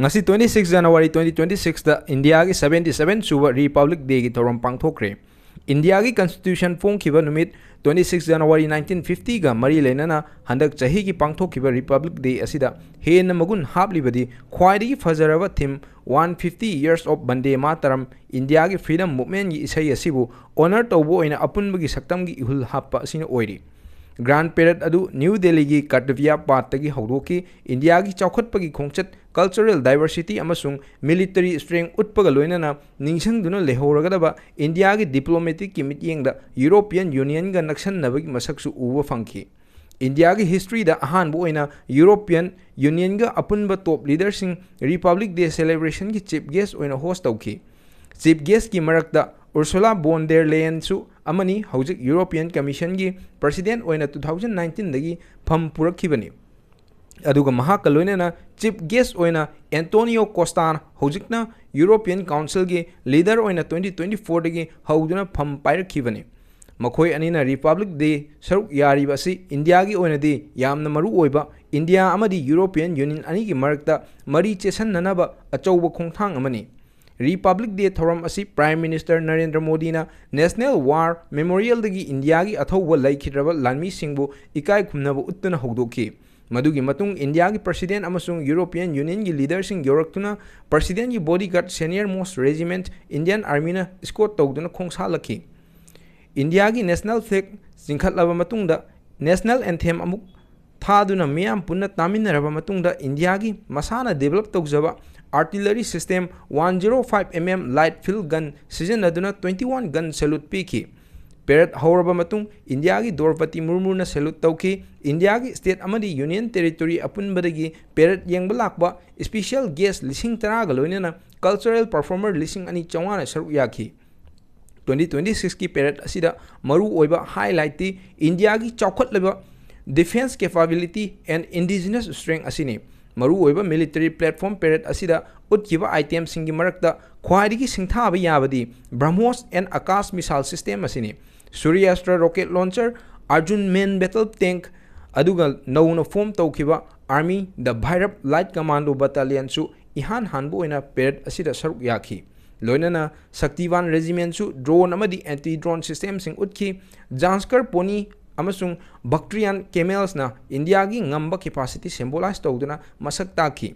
ngasi 26 January 2026 da India gi 77 suba Republic Day gi thorom pangthokre. India gi Constitution phongkhiba numit 26 January 1950 ga mari lenana handak chahi gi pangthokhiba Republic Day asida hen magun hablibadi khwaidi fajaraba theme 150 years of Vande Mataram India gi freedom movement gi isai asibu honor tawbo oina apunbagi saktam gi ihul happa asina oiri. Grand Parade adu New Delhi gi Katavia Path gi haudoki India gi chawkhatpagi khongchat cultural diversity amasung military strength utpaga loinana ningsangduna lehoragadaba India gi diplomatic ki mityengda European Union ga naksannabagi masaksu uwa fangki. India gi history da ahan bu oina European Union ga apunba top leaders sing Republic Day celebration gi chief guest oina host tawki. Chief guest ki marakda Ursula von der Leyen su amani hauzik European Commission gi President oina 2019 dagi pham purakhibani. Aduga mahaka loinena chief guest oina Antonio Costa hojikna European Council gi leader oina 2024 dagi hauduna pham pairakhibani. Makhoi anina Republic Day saruk yari basi India gi oina di yamna maru oiba India amadi European Union ani gi marakta mari chesan nanaba achauba khongthang amani. Republic Day thoram asi Prime Minister Narendra Modi na National War Memorial dagi India gi athauba laikhidraba lanmi singbu ikai khumnaba uttuna haudoki. Madugi matung India gi President amasung European Union gi leader sing yoraktuna President gi bodyguard senior most regiment Indian Army na escort tawduna khongsalaki. India gi national flag singkhatlaba matungda national anthem amuk thaduna miyam punna taminaraba matungda India gi masana develop tawjaba artillery system 105mm light field gun sijanaduna 21 gun salute piki. Parade hauraba matung India gi Draupadi Murmu na salute tawki. India gi state amadi union territory apunbadagi parade yengba lakba special guest lising taraga loinana cultural performer lising ani chawanga saruk yaki. 2026 ki parade asida maru oiba highlight ti India gi chawkhatlaba defense capability and indigenous strength asini. Maru oiba military platform parade asida utkiba item singi marakta khwaidigi singthaba yabadi BrahMos and Akash missile system asini. Suryastra rocket launcher, Arjun main battle tank, aduga nauna form tawkiba army the Bhairab light commando battalion su ihan hanbu ina parade asida saruk yaki. Loinana Saktivan regiment su drone amadi anti drone system sing utki Janskar pony amasung Bactrian camels na India gi ngamba capacity symbolize tawduna masak taki.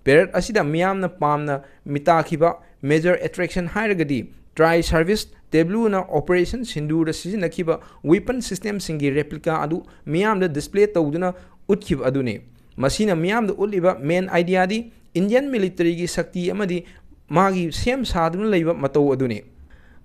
Parade asida miyamna pamna mitakhiba major attraction hairagadi Tri service tableau na operation sindu da sizinakhiba weapon system singi replica adu miyam da display tawduna utkhiba adune. Masina miyam da uliba main idea di Indian military gi sakti amadi magi sem saduna leiba mataw adune.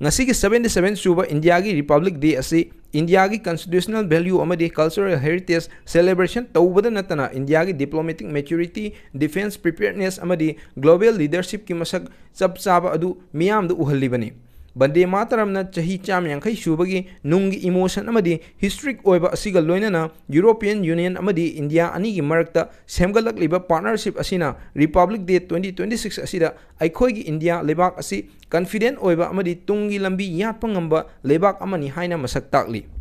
Ngasi gi 77 suba India gi Republic Day asi India gi constitutional value amadi cultural heritage celebration tawbada natana India gi diplomatic maturity defense preparedness amadi global leadership ki masak chap chaba adu miyam da uhallibani. Vande Mataram na chahi cham yankai subagi nungi emotion amadi historic oiba asiga loinana European Union amadi India ani gi marakta semgalak liba partnership asina Republic Day 2026 asida aikhoi gi India lebak asi confident oiba amadi tungi lambi yatpa ngamba lebak amani haina masak takli.